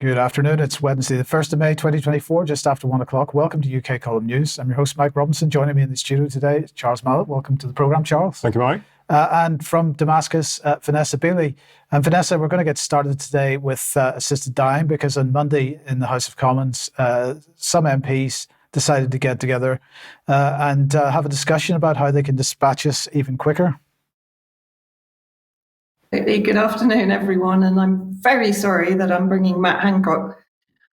Good afternoon. It's Wednesday, the 1st of May, 2024, just after 1 o'clock. Welcome to UK Column News. I'm your host, Mike Robinson. Joining me in the studio today is Charles Malet. Welcome to the programme, Charles. Thank you, Mike. And from Damascus, Vanessa Beeley. And Vanessa, we're going to get started today with assisted dying because on Monday in the House of Commons, some MPs decided to get together and have a discussion about how they can dispatch us even quicker. Good afternoon, everyone, and I'm very sorry that I'm bringing Matt Hancock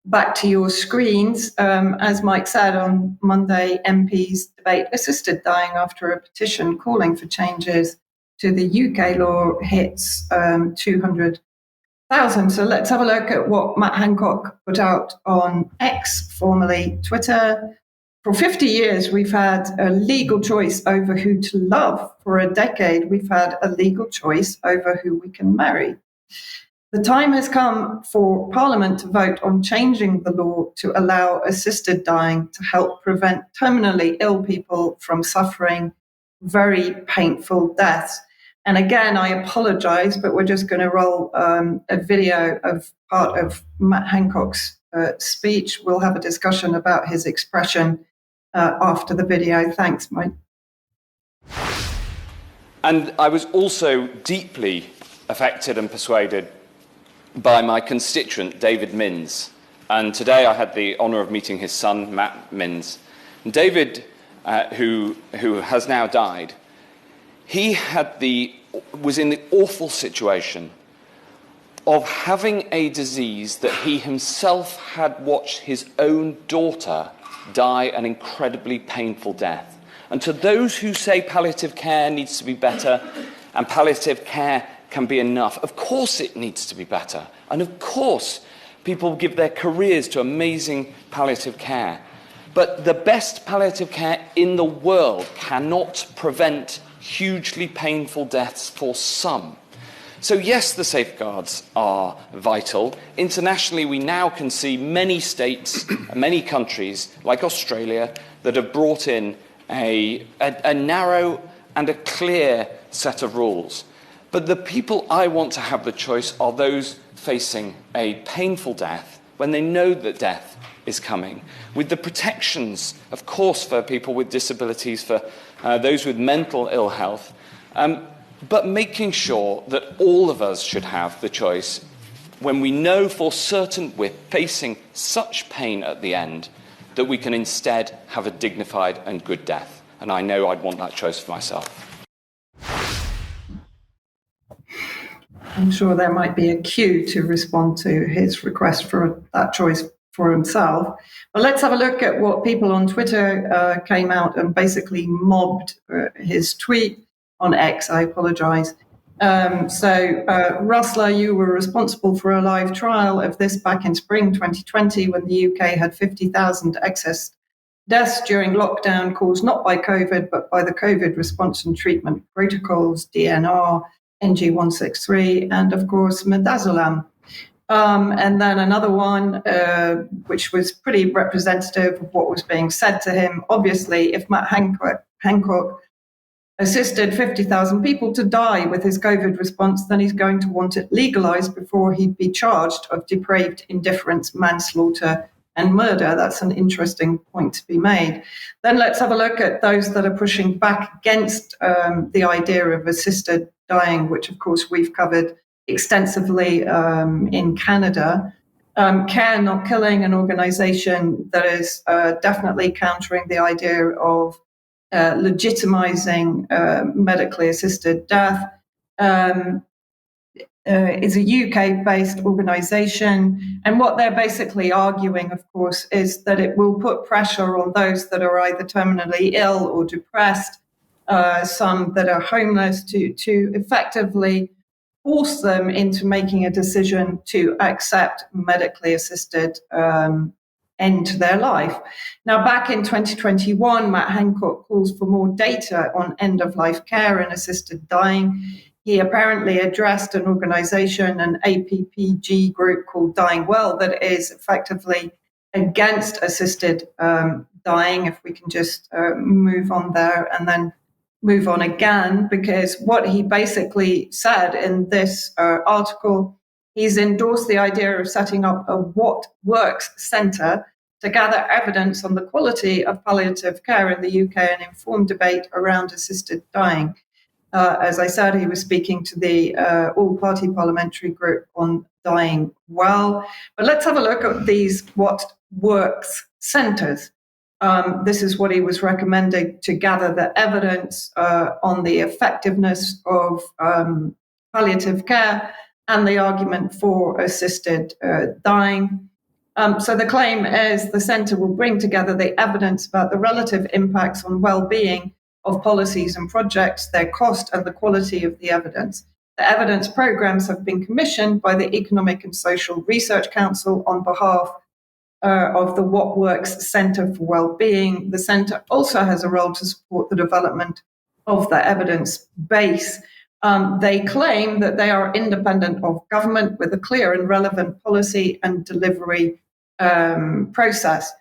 back to your screens. As Mike said, on Monday, MPs debate assisted dying after a petition calling for changes to the UK law hits 200,000. So let's have a look at what Matt Hancock put out on X, formerly Twitter. For 50 years, we've had a legal choice over who to love. For a decade, we've had a legal choice over who we can marry. The time has come for Parliament to vote on changing the law to allow assisted dying to help prevent terminally ill people from suffering very painful deaths. And again, I apologize, but we're just going to roll a video of part of Matt Hancock's speech. We'll have a discussion about his expression after the video. Thanks, Mike. And I was also deeply affected and persuaded by my constituent, David Minns. And today I had the honour of meeting his son, Matt Minns. And David, who has now died, he was in the awful situation of having a disease that he himself had watched his own daughter die an incredibly painful death. And to those who say palliative care needs to be better and palliative care can be enough, of course it needs to be better. And of course people give their careers to amazing palliative care. But the best palliative care in the world cannot prevent hugely painful deaths for some. So yes, the safeguards are vital. Internationally, we now can see many states, many countries, like Australia, that have brought in a narrow and a clear set of rules. But the people I want to have the choice are those facing a painful death when they know that death is coming, with the protections, of course, for people with disabilities, for those with mental ill health, but making sure that all of us should have the choice when we know for certain we're facing such pain at the end that we can instead have a dignified and good death. And I know I'd want that choice for myself. I'm sure there might be a cue to respond to his request for that choice for himself. But let's have a look at what people on Twitter came out and basically mobbed his tweet. On X, I apologise. Rustler, you were responsible for a live trial of this back in spring 2020 when the UK had 50,000 excess deaths during lockdown caused not by COVID, but by the COVID response and treatment protocols, DNR, NG163, and of course, midazolam. And then another one, which was pretty representative of what was being said to him. Obviously, if Matt Hancock assisted 50,000 people to die with his COVID response, then he's going to want it legalized before he'd be charged of depraved indifference, manslaughter, and murder. That's an interesting point to be made. Then let's have a look at those that are pushing back against the idea of assisted dying, which of course we've covered extensively in Canada. Care Not Killing, an organization that is definitely countering the idea of legitimizing medically assisted death, is a UK-based organisation. And what they're basically arguing, of course, is that it will put pressure on those that are either terminally ill or depressed, some that are homeless, to effectively force them into making a decision to accept medically assisted end to their life. Now, back in 2021, Matt Hancock calls for more data on end-of-life care and assisted dying. He apparently addressed an organisation, an APPG group called Dying Well, that is effectively against assisted dying. If we can just move on there and then move on again, because what he basically said in this article He's endorsed the idea of setting up a What Works Centre to gather evidence on the quality of palliative care in the UK and inform debate around assisted dying. As I said, he was speaking to the all-party parliamentary group on dying well. But let's have a look at these What Works centres. This is what he was recommending to gather the evidence on the effectiveness of palliative care and the argument for assisted dying. So the claim is the centre will bring together the evidence about the relative impacts on well-being of policies and projects, their cost, and the quality of the evidence. The evidence programmes have been commissioned by the Economic and Social Research Council on behalf of the What Works Centre for Wellbeing. The centre also has a role to support the development of the evidence base. They claim that they are independent of government with a clear and relevant policy and delivery process.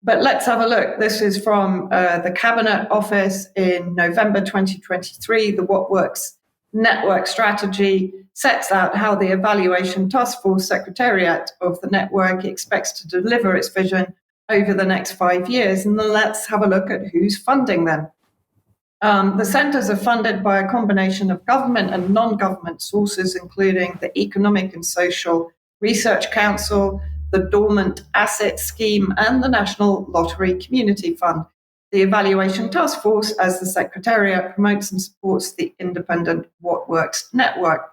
But let's have a look. This is from the Cabinet Office in November 2023. The What Works Network Strategy sets out how the Evaluation Task Force Secretariat of the network expects to deliver its vision over the next 5 years. And then let's have a look at who's funding them. The centres are funded by a combination of government and non-government sources, including the Economic and Social Research Council, the Dormant Asset Scheme, and the National Lottery Community Fund. The Evaluation Task Force, as the Secretariat, promotes and supports the independent What Works network.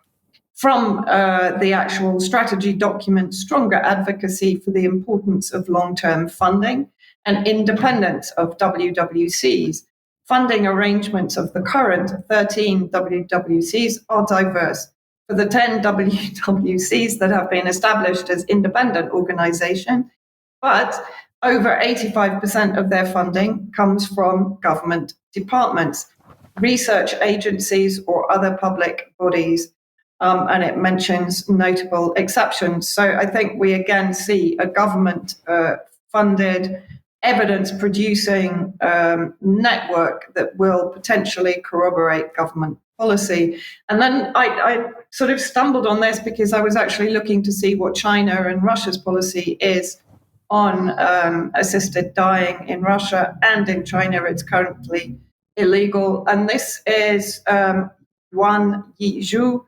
From the actual strategy document, stronger advocacy for the importance of long-term funding and independence of WWCs. Funding arrangements of the current 13 WWCs are diverse. For the 10 WWCs that have been established as independent organizations, but over 85% of their funding comes from government departments, research agencies, or other public bodies. And it mentions notable exceptions. So I think we again see a government-funded, evidence-producing network that will potentially corroborate government policy. And then I sort of stumbled on this because I was actually looking to see what China and Russia's policy is on assisted dying in Russia, and in China it's currently illegal. And this is Wan Yizhu,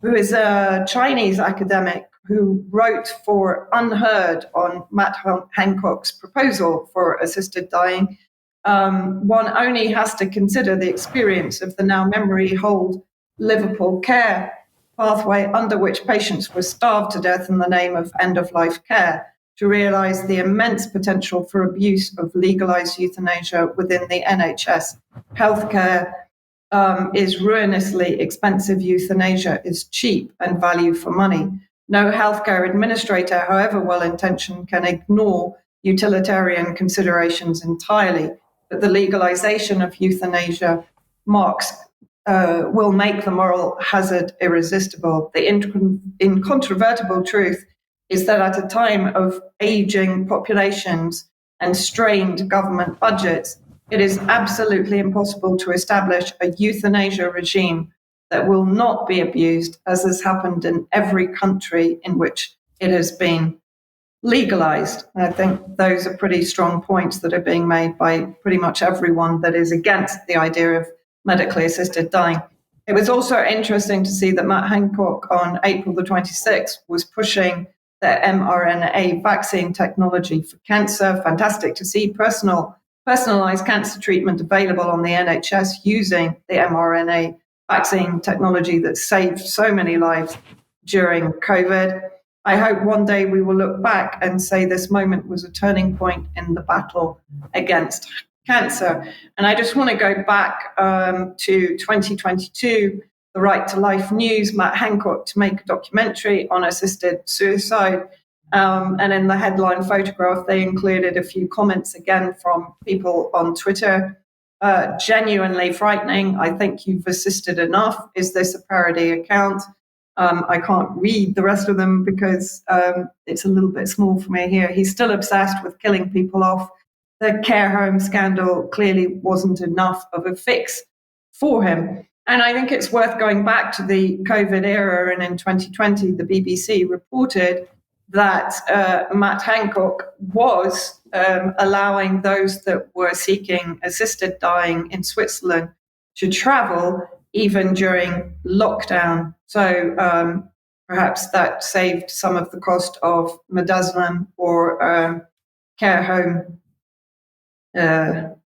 who is a Chinese academic who wrote for Unheard on Matt Hancock's proposal for assisted dying. One only has to consider the experience of the now memory-hold Liverpool care pathway under which patients were starved to death in the name of end-of-life care to realise the immense potential for abuse of legalised euthanasia within the NHS. Healthcare is ruinously expensive. Euthanasia is cheap and value for money. No healthcare administrator, however well-intentioned, can ignore utilitarian considerations entirely. But the legalization of euthanasia will make the moral hazard irresistible. The incontrovertible truth is that at a time of aging populations and strained government budgets, it is absolutely impossible to establish a euthanasia regime that will not be abused, as has happened in every country in which it has been legalized. And I think those are pretty strong points that are being made by pretty much everyone that is against the idea of medically assisted dying. It was also interesting to see that Matt Hancock on April the 26th was pushing the mRNA vaccine technology for cancer. Fantastic to see personalized cancer treatment available on the NHS using the mRNA vaccine technology that saved so many lives during COVID. I hope one day we will look back and say this moment was a turning point in the battle against cancer. And I just want to go back to 2022, the Right to Life News, Matt Hancock to make a documentary on assisted suicide. And in the headline photograph, they included a few comments again from people on Twitter. Genuinely frightening. I think you've assisted enough. Is this a parody account? I can't read the rest of them because it's a little bit small for me here. He's still obsessed with killing people off. The care home scandal clearly wasn't enough of a fix for him. And I think it's worth going back to the COVID era. And in 2020, the BBC reported that Matt Hancock was allowing those that were seeking assisted dying in Switzerland to travel even during lockdown. So perhaps that saved some of the cost of midazolam or care home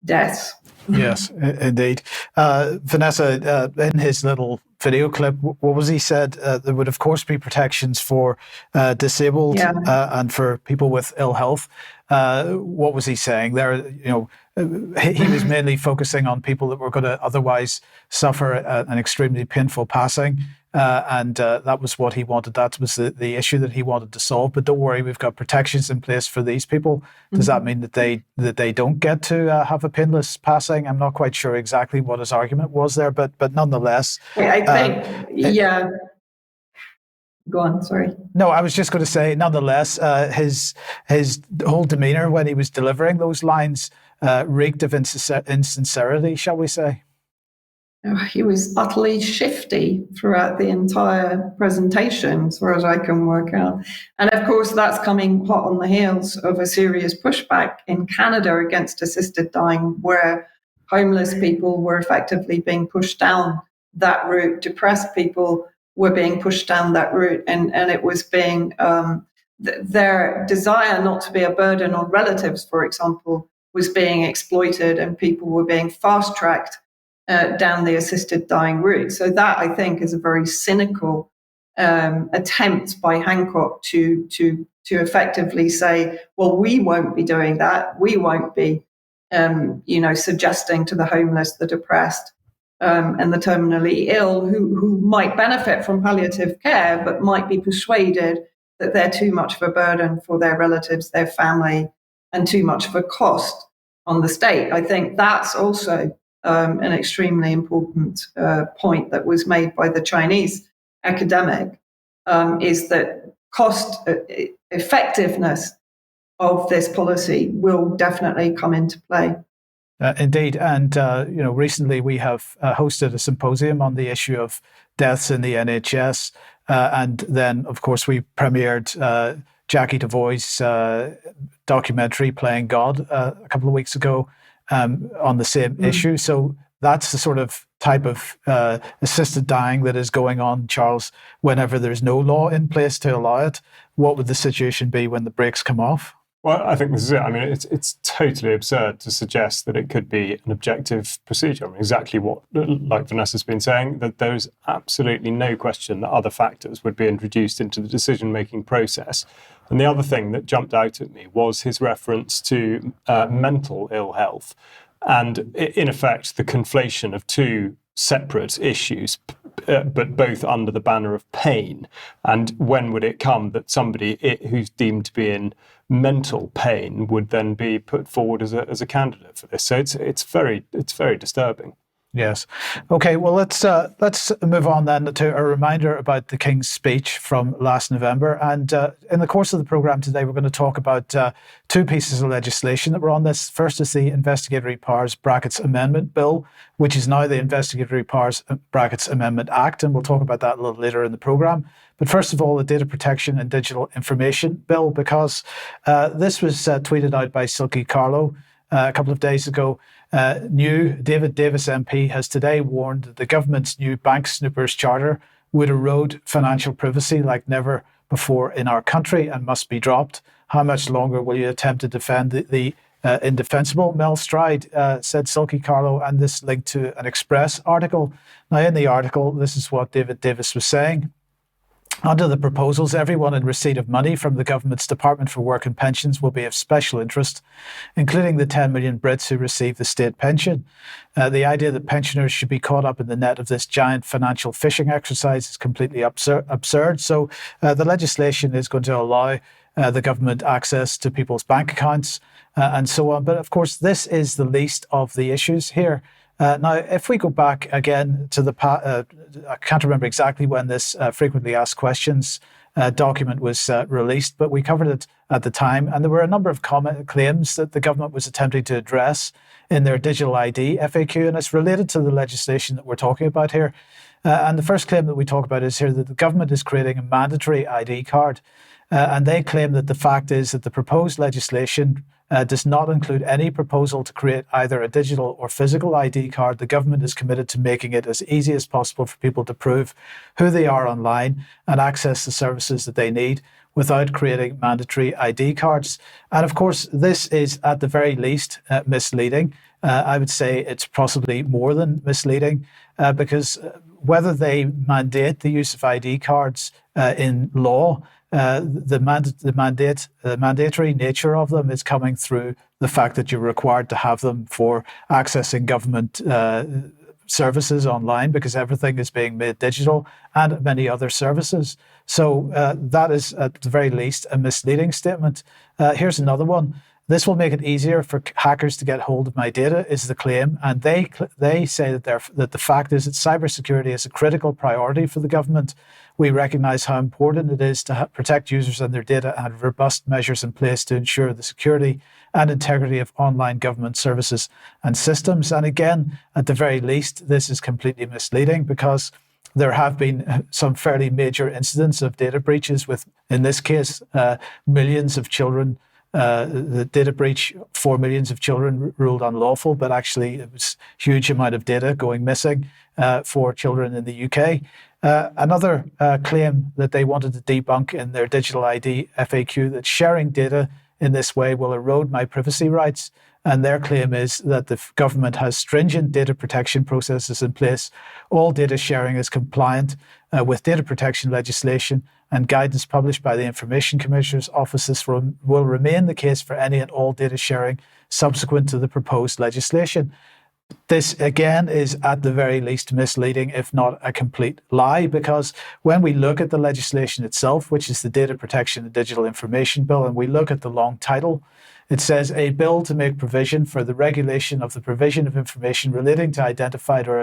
deaths. Yes, indeed. Vanessa, in his little video clip, what was he said? There would, of course, be protections for disabled and for people with ill health. What was he saying there? He was mainly focusing on people that were going to otherwise suffer an extremely painful passing. And that was what he wanted. That was the issue that he wanted to solve. But don't worry, we've got protections in place for these people. Does that mean that they don't get to have a painless passing? I'm not quite sure exactly what his argument was there, but nonetheless, I think Go on. Sorry. No, I was just going to say, nonetheless, his whole demeanour when he was delivering those lines reeked of insincerity, shall we say? He was utterly shifty throughout the entire presentation, as far as I can work out. And of course, that's coming hot on the heels of a serious pushback in Canada against assisted dying, where homeless people were effectively being pushed down that route. Depressed people were being pushed down that route. And it was being their desire not to be a burden on relatives, for example, was being exploited, and people were being fast-tracked down the assisted dying route. So that, I think, is a very cynical attempt by Hancock to effectively say, well, we won't be doing that. We won't be, suggesting to the homeless, the depressed, and the terminally ill who might benefit from palliative care, but might be persuaded that they're too much of a burden for their relatives, their family, and too much of a cost on the state. I think that's also an extremely important point that was made by the Chinese academic, is that cost effectiveness of this policy will definitely come into play. Indeed. And, recently we have hosted a symposium on the issue of deaths in the NHS. And then, of course, we premiered Jackie Devoy's documentary, Playing God, a couple of weeks ago. On the same issue. So that's the sort of type of assisted dying that is going on, Charles, whenever there's no law in place to allow it. What would the situation be when the brakes come off? Well, I think this is it. I mean, it's totally absurd to suggest that it could be an objective procedure. I mean, exactly what, like Vanessa's been saying, that there's absolutely no question that other factors would be introduced into the decision-making process. And the other thing that jumped out at me was his reference to mental ill health and, in effect, the conflation of two separate issues, but both under the banner of pain. And when would it come that somebody who's deemed to be in mental pain would then be put forward as a candidate for this? So it's very disturbing. Yes. Okay. Well, let's move on then to a reminder about the King's speech from last November. And in the course of the programme today, we're going to talk about two pieces of legislation that were on this. First is the Investigatory Powers (Brackets) Amendment Bill, which is now the Investigatory Powers (Brackets) Amendment Act, and we'll talk about that a little later in the programme. But first of all, the Data Protection and Digital Information Bill, because this was tweeted out by Silkie Carlo a couple of days ago. David Davis MP has today warned that the government's new bank snoopers charter would erode financial privacy like never before in our country and must be dropped. How much longer will you attempt to defend the indefensible? Mel Stride, said Silkie Carlo, and this linked to an Express article. Now, in the article, this is what David Davis was saying. Under the proposals, everyone in receipt of money from the government's Department for Work and Pensions will be of special interest, including the 10 million Brits who receive the state pension. The idea that pensioners should be caught up in the net of this giant financial fishing exercise is completely absurd. So the legislation is going to allow the government access to people's bank accounts and so on. But of course, this is the least of the issues here. Now, if we go back again to I can't remember exactly when this frequently asked questions document was released, but we covered it at the time. And there were a number of claims that the government was attempting to address in their digital ID FAQ, and it's related to the legislation that we're talking about here. And the first claim that we talk about is here that the government is creating a mandatory ID card. And they claim that the fact is that the proposed legislation does not include any proposal to create either a digital or physical ID card. The government is committed to making it as easy as possible for people to prove who they are online and access the services that they need without creating mandatory ID cards. And of course, this is at the very least misleading. I would say it's possibly more than misleading because whether they mandate the use of ID cards in law, the mandatory nature of them is coming through the fact that you're required to have them for accessing government services online, because everything is being made digital, and many other services. So that is at the very least a misleading statement. Here's another one. This will make it easier for hackers to get hold of my data, is the claim. And they say that the fact is that cybersecurity is a critical priority for the government. We recognise how important it is to protect users and their data, and have robust measures in place to ensure the security and integrity of online government services and systems. And again, at the very least, this is completely misleading, because there have been some fairly major incidents of data breaches with, in this case, millions of children. The data breach for millions of children ruled unlawful, but actually it was a huge amount of data going missing for children in the UK. Another claim that they wanted to debunk in their digital ID FAQ, that sharing data in this way will erode my privacy rights. And their claim is that the government has stringent data protection processes in place. All data sharing is compliant with data protection legislation and guidance published by the Information Commissioner's Office. This will remain the case for any and all data sharing subsequent to the proposed legislation. This, again, is at the very least misleading, if not a complete lie, because when we look at the legislation itself, which is the Data Protection and Digital Information Bill, and we look at the long title, it says, a bill to make provision for the regulation of the provision of information relating to identified or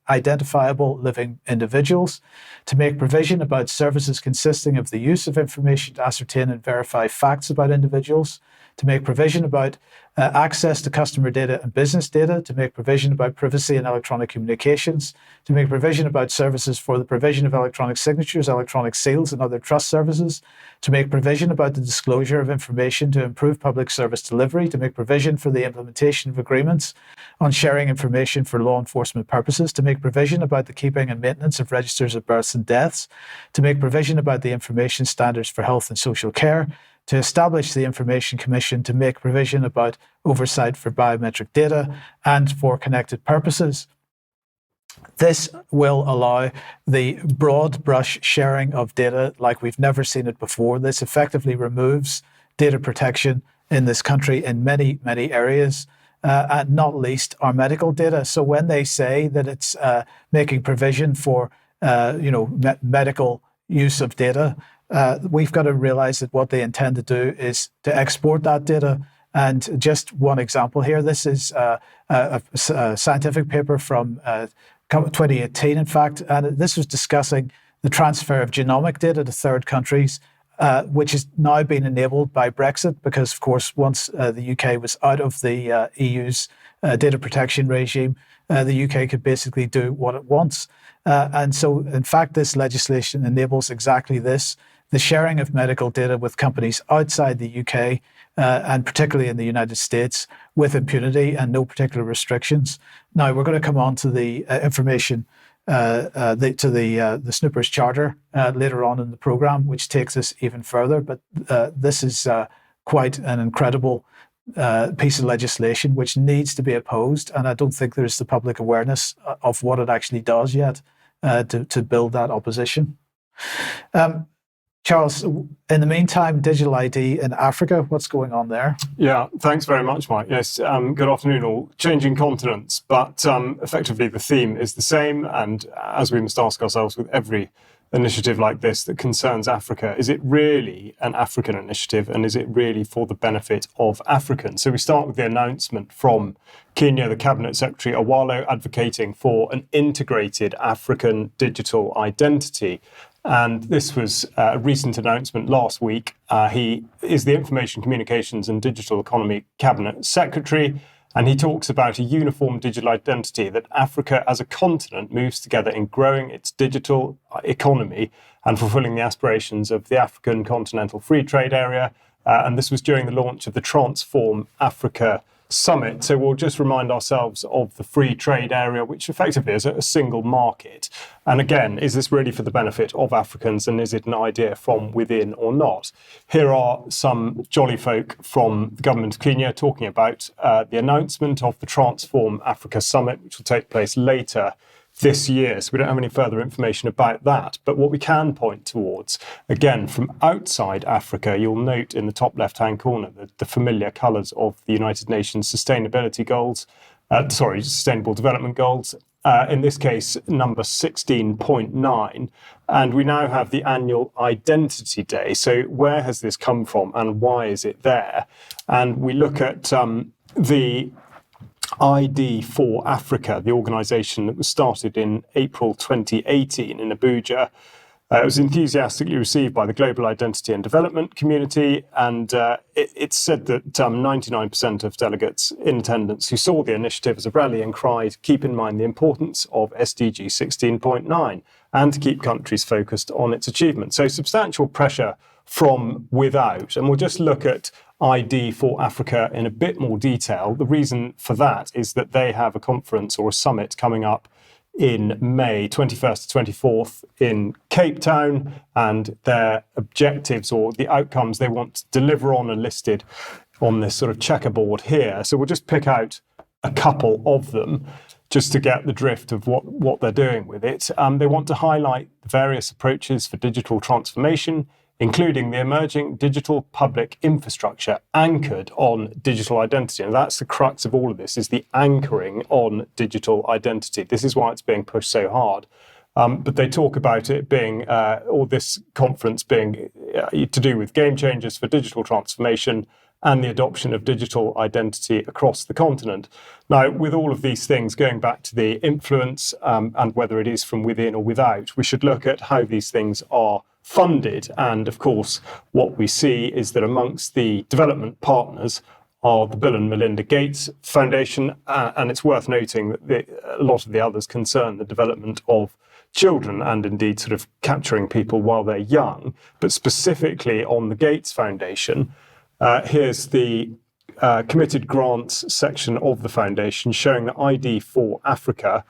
identifiable living individuals, to make provision about services consisting of the use of information to ascertain and verify facts about individuals, to make provision about access to customer data and business data, to make provision about privacy and electronic communications, to make provision about services for the provision of electronic signatures, electronic seals, and other trust services, to make provision about the disclosure of information to improve public service delivery, to make provision for the implementation of agreements on sharing information for law enforcement purposes, to make provision about the keeping and maintenance of registers of births and deaths, to make provision about the information standards for health and social care, to establish the Information Commission, to make provision about oversight for biometric data and for connected purposes. This will allow the broad brush sharing of data like we've never seen it before. This effectively removes data protection in this country in many, many areas, and not least our medical data. So when they say that it's making provision for medical use of data, we've got to realize that what they intend to do is to export that data. And just one example here, this is a scientific paper from 2018, in fact, and this was discussing the transfer of genomic data to third countries, which has now been enabled by Brexit, because, of course, once the UK was out of the EU's data protection regime, the UK could basically do what it wants. And so, in fact, this legislation enables exactly this, the sharing of medical data with companies outside the UK, and particularly in the United States, with impunity and no particular restrictions. Now, we're going to come on to the information, the Snoopers Charter later on in the programme, which takes us even further. But this is quite an incredible piece of legislation which needs to be opposed. And I don't think there's the public awareness of what it actually does yet to build that opposition. Charles, in the meantime, digital ID in Africa, what's going on there? Yeah, thanks very much, Mike. Yes, good afternoon all. Changing continents, but effectively the theme is the same. And as we must ask ourselves with every initiative like this that concerns Africa, is it really an African initiative, and is it really for the benefit of Africans? So we start with the announcement from Kenya, the Cabinet Secretary Awalo, advocating for an integrated African digital identity. And this was a recent announcement last week. He is the Information Communications and Digital Economy Cabinet Secretary, and he talks about a uniform digital identity that Africa as a continent moves together in growing its digital economy and fulfilling the aspirations of the African Continental Free Trade Area. And this was during the launch of the Transform Africa Summit. So we'll just remind ourselves of the free trade area, which effectively is a single market. And again, is this really for the benefit of Africans, and is it an idea from within or not? Here are some jolly folk from the government of Kenya talking about the announcement of the Transform Africa Summit, which will take place later this year. So we don't have any further information about that. But what we can point towards, again, from outside Africa, you'll note in the top left-hand corner the familiar colours of the United Nations Sustainability Goals, Sustainable Development Goals, in this case, number 16.9. And we now have the annual Identity Day. So where has this come from and why is it there? And we look at the ID for Africa, the organisation that was started in April 2018 in Abuja. It was enthusiastically received by the global identity and development community, and it's said that 99% of delegates in attendance who saw the initiative as a rallying cry to keep in mind the importance of SDG 16.9 and to keep countries focused on its achievement. So substantial pressure from without, and we'll just look at ID for Africa in a bit more detail. The reason for that is that they have a conference or a summit coming up in May 21st to 24th in Cape Town, and their objectives or the outcomes they want to deliver on are listed on this sort of checkerboard here. So we'll just pick out a couple of them just to get the drift of what they're doing with it. They want to highlight the various approaches for digital transformation, including the emerging digital public infrastructure anchored on digital identity. And that's the crux of all of this, is the anchoring on digital identity. This is why it's being pushed so hard. But they talk about it being, or this conference being to do with game changers for digital transformation and the adoption of digital identity across the continent. Now, with all of these things, going back to the influence and whether it is from within or without, we should look at how these things are funded. And of course, what we see is that amongst the development partners are the Bill and Melinda Gates Foundation. And it's worth noting that a lot of the others concern the development of children and indeed sort of capturing people while they're young. But specifically on the Gates Foundation, here's the committed grants section of the foundation showing that ID for Africa,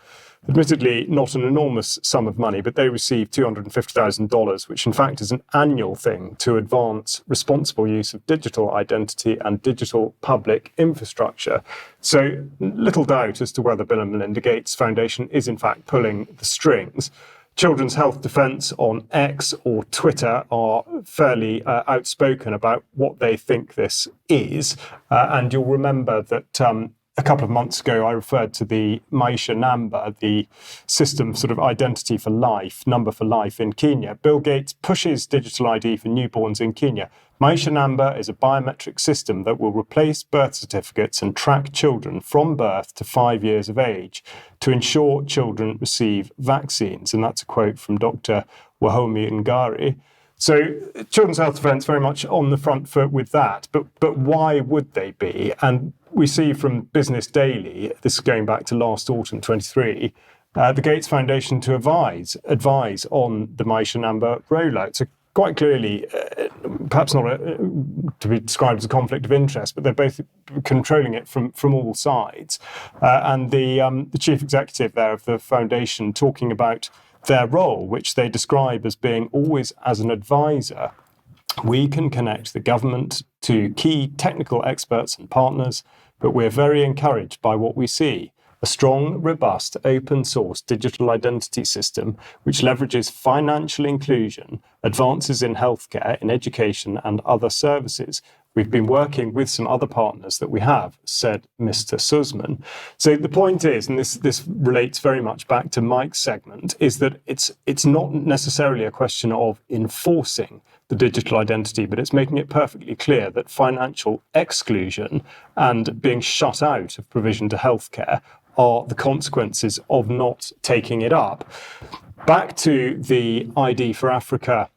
admittedly not an enormous sum of money, but they received $250,000, which in fact is an annual thing to advance responsible use of digital identity and digital public infrastructure. So little doubt as to whether Bill and Melinda Gates Foundation is in fact pulling the strings. Children's Health Defence on X or Twitter are fairly outspoken about what they think this is. And you'll remember that a couple of months ago, I referred to the Maisha number, the system sort of identity for life, number for life in Kenya. Bill Gates pushes digital ID for newborns in Kenya. Maisha number is a biometric system that will replace birth certificates and track children from birth to 5 years of age to ensure children receive vaccines. And that's a quote from Dr. Wahome Ngari. So Children's Health Defence very much on the front foot with that. But why would they be? And we see from Business Daily, this is going back to last autumn 23, the Gates Foundation to advise on the Maisha number rollout. So quite clearly, perhaps not to be described as a conflict of interest, but they're both controlling it from all sides. And the chief executive there of the foundation talking about their role, which they describe as being always as an advisor. We can connect the government to key technical experts and partners, but we're very encouraged by what we see. A strong, robust, open-source digital identity system which leverages financial inclusion, advances in healthcare, in education and other services. We've been working with some other partners that we have, said Mr. Sussman. So the point is, and this relates very much back to Mike's segment, is that it's not necessarily a question of enforcing the digital identity, but it's making it perfectly clear that financial exclusion and being shut out of provision to healthcare are the consequences of not taking it up. back to the ID for Africa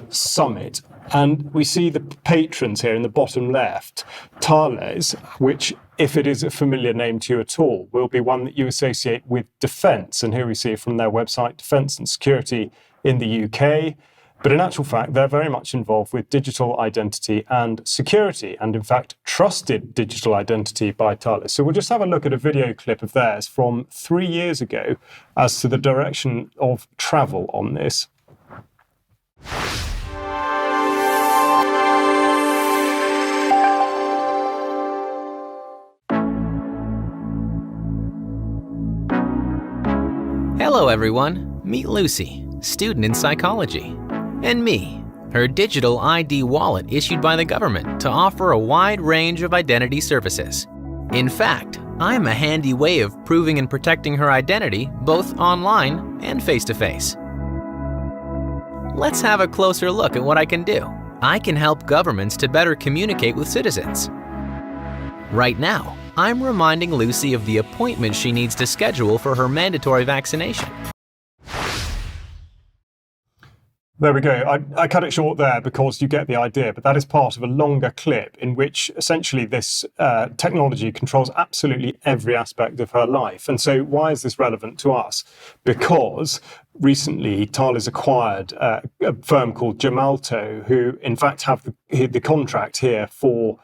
summit, and we see the patrons here in the bottom left. Thales, which, if it is a familiar name to you at all, will be one that you associate with defence. And here we see from their website, Defence and Security in the UK. But in actual fact, they're very much involved with digital identity and security, and in fact, trusted digital identity by Thales. So we'll just have a look at a video clip of theirs from 3 years ago as to the direction of travel on this. Hello everyone, meet Lucy, student in psychology, and me, her digital ID wallet issued by the government to offer a wide range of identity services. In fact, I'm a handy way of proving and protecting her identity both online and face-to-face. Let's have a closer look at what I can do. I can help governments to better communicate with citizens. Right now, I'm reminding Lucy of the appointment she needs to schedule for her mandatory vaccination. There we go. I cut it short there because you get the idea, but that is part of a longer clip in which essentially this technology controls absolutely every aspect of her life. And so why is this relevant to us? Because recently Thales acquired a firm called Gemalto, who in fact have the contract here for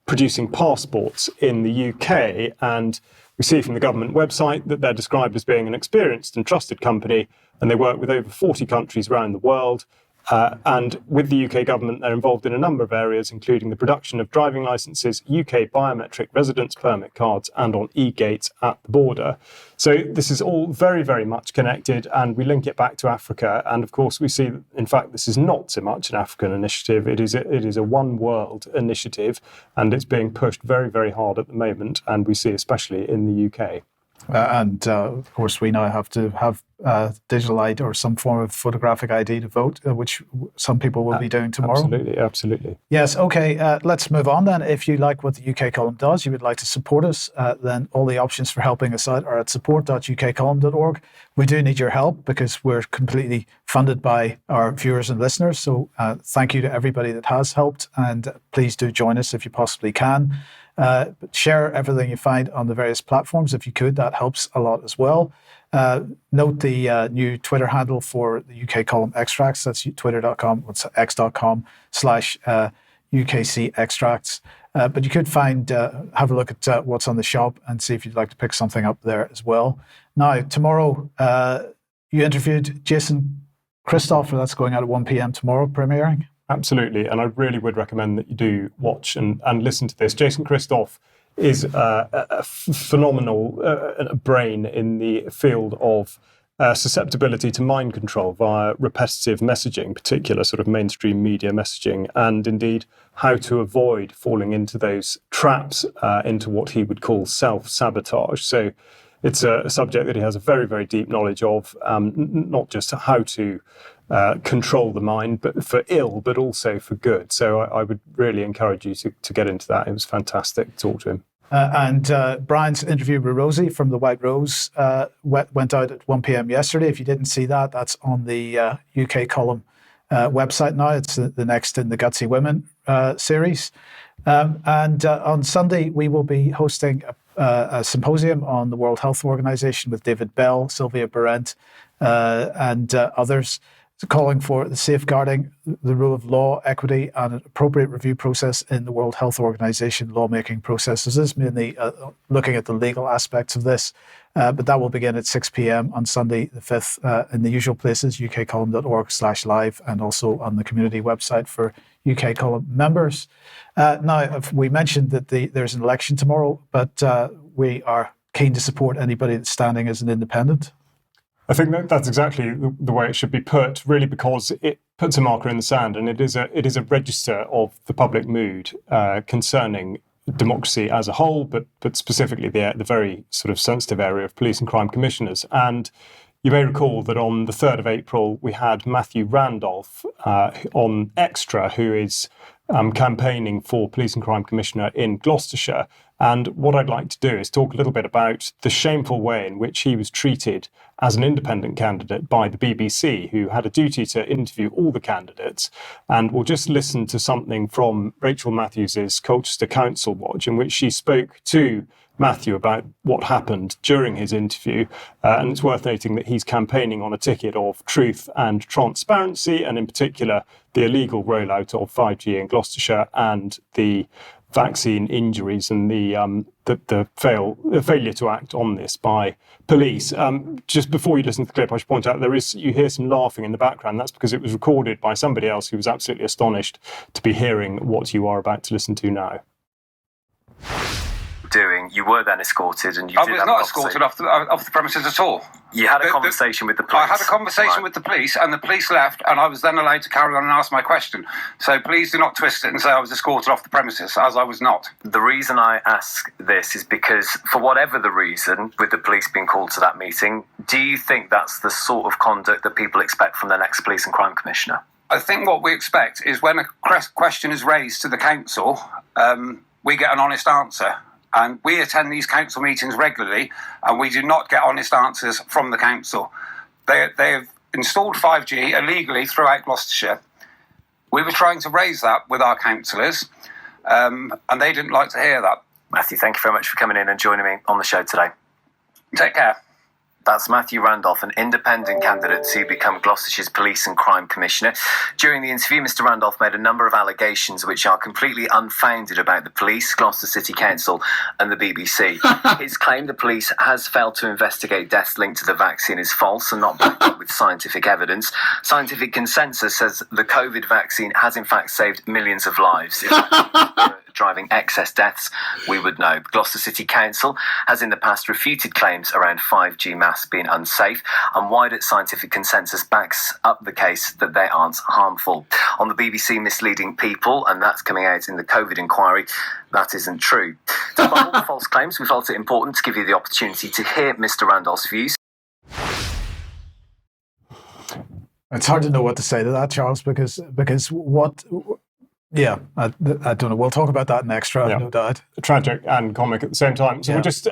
producing passports in the UK. And we see from the government website that they're described as being an experienced and trusted company, and they work with over 40 countries around the world. And with the UK government, they're involved in a number of areas, including the production of driving licenses, UK biometric residence permit cards, and on e-gates at the border. So this is all very, very much connected, and we link it back to Africa. And of course, we see that, in fact, this is not so much an African initiative. It is a one world initiative, and it's being pushed very, very hard at the moment. And we see especially in the UK. Of course, we now have to have digital ID or some form of photographic ID to vote, which some people will be doing tomorrow. Absolutely, absolutely. Yes, okay, let's move on then. If you like what the UK Column does, you would like to support us, then all the options for helping us out are at support.ukcolumn.org. We do need your help because we're completely funded by our viewers and listeners. So thank you to everybody that has helped, and please do join us if you possibly can. Share everything you find on the various platforms. If you could, that helps a lot as well. Note the new Twitter handle for the UK Column Extracts. That's twitter.com, it's x.com/UKC Extracts. But you could find, have a look at what's on the shop and see if you'd like to pick something up there as well. Now, tomorrow, you interviewed Jason Christoph, that's going out at 1 p.m. tomorrow, premiering. Absolutely, and I really would recommend that you do watch and listen to this. Jason Christoph is a phenomenal brain in the field of susceptibility to mind control via repetitive messaging, particular sort of mainstream media messaging, and indeed how to avoid falling into those traps, into what he would call self-sabotage. So it's a subject that he has a very, very deep knowledge of, not just how to control the mind, but for ill, but also for good. So I would really encourage you to get into that. It was fantastic to talk to him. And Brian's interview with Rosie from the White Rose went out at 1 p.m. yesterday. If you didn't see that, that's on the UK Column website now. It's the next in the Gutsy Women series. And on Sunday, we will be hosting a symposium on the World Health Organization with David Bell, Sylvia Berendt, and others, calling for the safeguarding the rule of law, equity, and an appropriate review process in the World Health Organization lawmaking processes. This is mainly looking at the legal aspects of this, but that will begin at 6 p.m. on Sunday the 5th in the usual places, ukcolumn.org/live, and also on the community website for UK Column members. Now, we mentioned that there's an election tomorrow, but we are keen to support anybody that's standing as an independent. I think that's exactly the way it should be put, really, because it puts a marker in the sand, and it is a register of the public mood concerning democracy as a whole, but specifically the very sort of sensitive area of police and crime commissioners. And you may recall that on the 3rd of April, we had Matthew Randolph on Extra, who is campaigning for Police and Crime Commissioner in Gloucestershire. And what I'd like to do is talk a little bit about the shameful way in which he was treated as an independent candidate by the BBC, who had a duty to interview all the candidates. And we'll just listen to something from Rachel Matthews's Colchester Council Watch, in which she spoke to Matthew about what happened during his interview. And it's worth noting that he's campaigning on a ticket of truth and transparency, and in particular, the illegal rollout of 5G in Gloucestershire and the vaccine injuries and the failure to act on this by police. Just before you listen to the clip, I should point out you hear some laughing in the background. That's because it was recorded by somebody else who was absolutely astonished to be hearing what you are about to listen to now. You were then escorted, and I was not escorted off the premises at all. You had a conversation with the police. I had a conversation with the police, and the police left, and I was then allowed to carry on and ask my question. So please do not twist it and say I was escorted off the premises, as I was not. The reason I ask this is because, for whatever the reason, with the police being called to that meeting, do you think that's the sort of conduct that people expect from the next Police and Crime Commissioner? I think what we expect is when a question is raised to the council, we get an honest answer. And we attend these council meetings regularly, and we do not get honest answers from the council. They have installed 5G illegally throughout Gloucestershire. We were trying to raise that with our councillors, and they didn't like to hear that. Matthew, thank you very much for coming in and joining me on the show today. Take care. That's Matthew Randolph, an independent candidate to become Gloucestershire's Police and Crime Commissioner. During the interview, Mr Randolph made a number of allegations which are completely unfounded about the police, Gloucester City Council and the BBC. His claim the police has failed to investigate deaths linked to the vaccine is false and not backed up with scientific evidence. Scientific consensus says the COVID vaccine has in fact saved millions of lives. Driving excess deaths, we would know. Gloucester City Council has in the past refuted claims around 5G masks being unsafe, and wider scientific consensus backs up the case that they aren't harmful. On the BBC misleading people, and that's coming out in the COVID inquiry, that isn't true. Despite all the false claims, we felt it important to give you the opportunity to hear Mr Randolph's views. It's hard to know what to say to that, Charles, because what... Yeah, I don't know. We'll talk about that in Extra, no doubt. Tragic and comic at the same time. So we'll just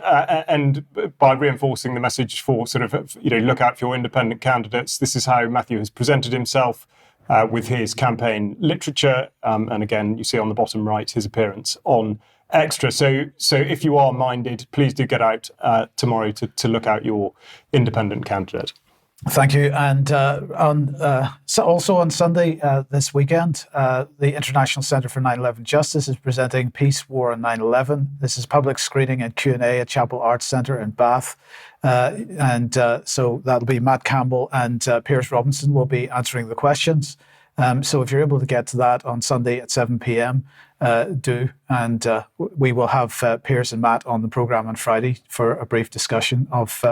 end by reinforcing the message for sort of, look out for your independent candidates. This is how Matthew has presented himself with his campaign literature. And again, you see on the bottom right his appearance on Extra. So if you are minded, please do get out tomorrow to look out your independent candidate. Thank you. And also on Sunday this weekend, the International Centre for 9/11 Justice is presenting Peace, War and 9/11. This is public screening and Q&A at Chapel Arts Centre in Bath. So that'll be Matt Campbell and Piers Robinson will be answering the questions. So if you're able to get to that on Sunday at 7 p.m, do. And we will have Piers and Matt on the programme on Friday for a brief discussion of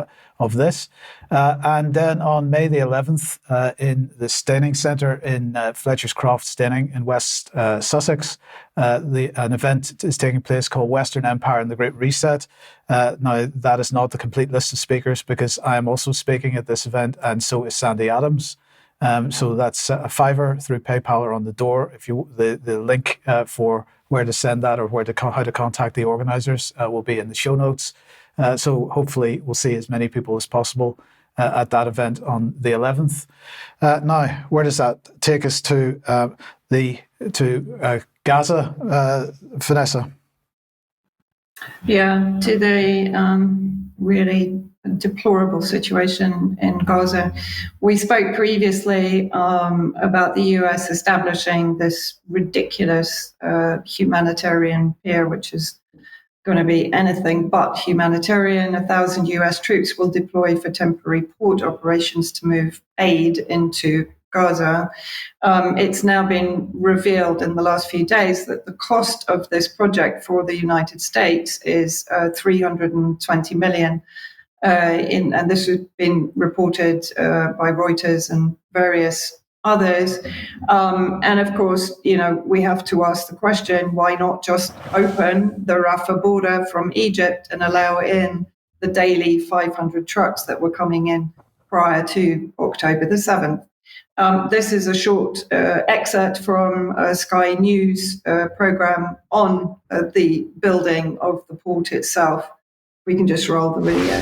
this. And then on May the 11th, in the Staining Centre in Fletcher's Croft, Staining in West Sussex, an event is taking place called Western Empire and the Great Reset. Now, that is not the complete list of speakers because I am also speaking at this event, and so is Sandy Adams. So that's a £5 through PayPal or on the door. If you the link for where to send that or how to contact the organisers will be in the show notes. So hopefully we'll see as many people as possible at that event on the 11th. Now, where does that take us to Gaza, Vanessa? Yeah, to the really deplorable situation in Gaza. We spoke previously about the US establishing this ridiculous humanitarian pier, which is going to be anything but humanitarian. 1,000 US troops will deploy for temporary port operations to move aid into Gaza. It's now been revealed in the last few days that the cost of this project for the United States is $320 million. And this has been reported by Reuters and various others. And of course, we have to ask the question, why not just open the Rafah border from Egypt and allow in the daily 500 trucks that were coming in prior to October the 7th. This is a short excerpt from a Sky News program on the building of the port itself. We can just roll the video.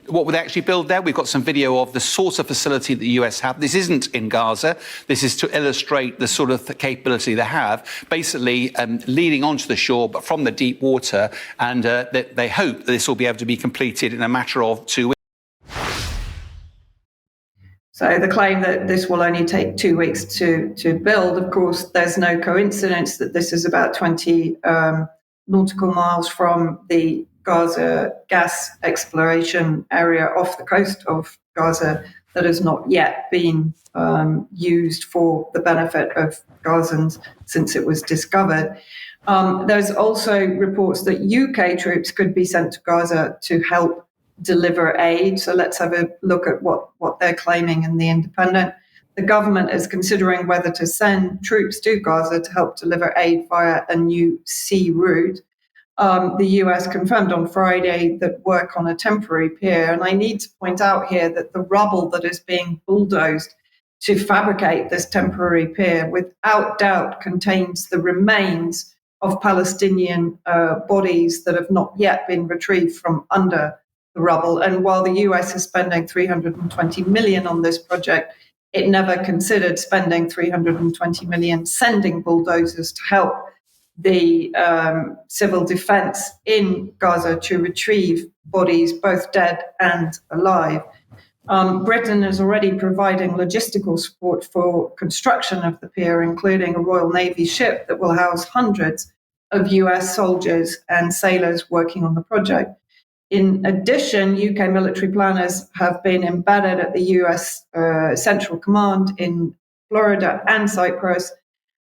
What would they actually build there? We've got some video of the sort of facility that the US have. This isn't in Gaza. This is to illustrate the sort of capability they have, basically leading onto the shore, but from the deep water. And they hope that this will be able to be completed in a matter of 2 weeks. So the claim that this will only take 2 weeks to build, of course, there's no coincidence that this is about 20 nautical miles from the Gaza gas exploration area off the coast of Gaza that has not yet been used for the benefit of Gazans since it was discovered. There's also reports that UK troops could be sent to Gaza to help deliver aid. So let's have a look at what they're claiming in The Independent. The government is considering whether to send troops to Gaza to help deliver aid via a new sea route. The US confirmed on Friday that work on a temporary pier. And I need to point out here that the rubble that is being bulldozed to fabricate this temporary pier without doubt contains the remains of Palestinian bodies that have not yet been retrieved from under the rubble. And while the US is spending $320 million on this project, it never considered spending $320 million sending bulldozers to help the civil defense in Gaza to retrieve bodies, both dead and alive. Britain is already providing logistical support for construction of the pier, including a Royal Navy ship that will house hundreds of US soldiers and sailors working on the project. In addition, UK military planners have been embedded at the US Central Command in Florida and Cyprus,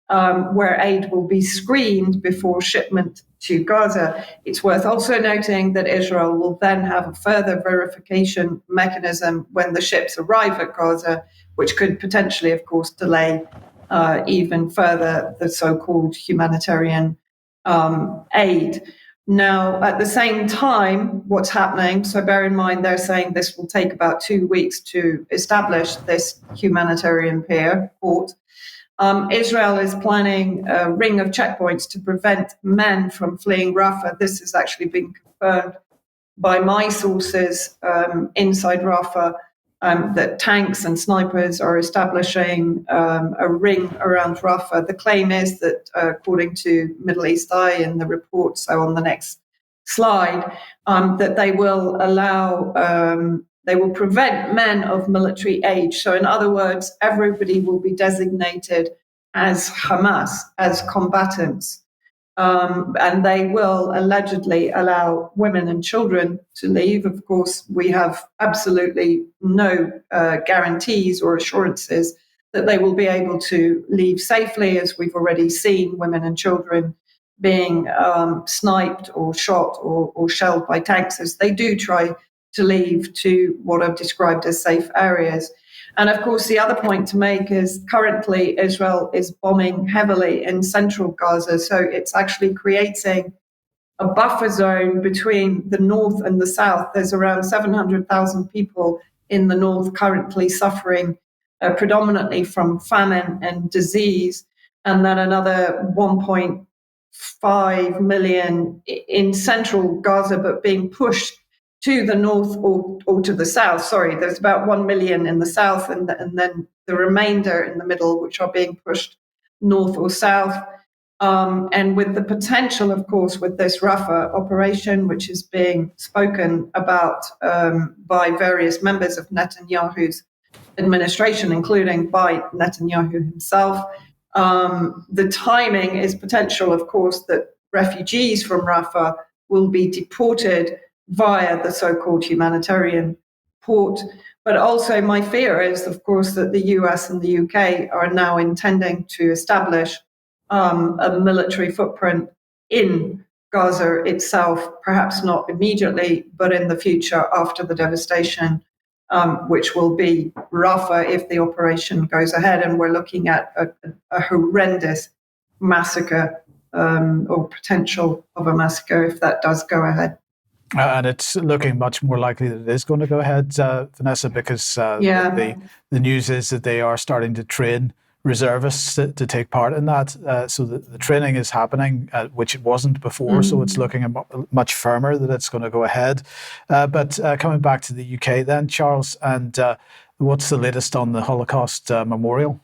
where aid will be screened before shipment to Gaza. It's worth also noting that Israel will then have a further verification mechanism when the ships arrive at Gaza, which could potentially, of course, delay even further the so-called humanitarian aid. Now, at the same time, what's happening, so bear in mind they're saying this will take about 2 weeks to establish this humanitarian port. Israel is planning a ring of checkpoints to prevent men from fleeing Rafah. This has actually been confirmed by my sources inside Rafah, that tanks and snipers are establishing a ring around Rafah. The claim is that, according to Middle East Eye in the report, so on the next slide, that they will they will prevent men of military age. So in other words, everybody will be designated as Hamas, as combatants. And they will allegedly allow women and children to leave. Of course, we have absolutely no guarantees or assurances that they will be able to leave safely, as we've already seen women and children being sniped or shot or shelled by tanks as they do try to leave to what I've described as safe areas. And of course, the other point to make is currently Israel is bombing heavily in central Gaza. So it's actually creating a buffer zone between the north and the south. There's around 700,000 people in the north currently suffering predominantly from famine and disease, and then another 1.5 million in central Gaza, but being pushed to the north or to the south. Sorry, there's about 1 million in the south and then the remainder in the middle, which are being pushed north or south. And with the potential, of course, with this Rafah operation, which is being spoken about by various members of Netanyahu's administration, including by Netanyahu himself, the timing is potential, of course, that refugees from Rafah will be deported via the so-called humanitarian port. But also my fear is, of course, that the US and the UK are now intending to establish a military footprint in Gaza itself, perhaps not immediately, but in the future after the devastation, which will be Rafah if the operation goes ahead. And we're looking at a horrendous massacre or potential of a massacre if that does go ahead. And it's looking much more likely that it is going to go ahead, Vanessa, because the news is that they are starting to train reservists to take part in that. So the training is happening, which it wasn't before. So it's looking much firmer that it's going to go ahead. But coming back to the UK then, Charles, and what's the latest on the Holocaust Memorial?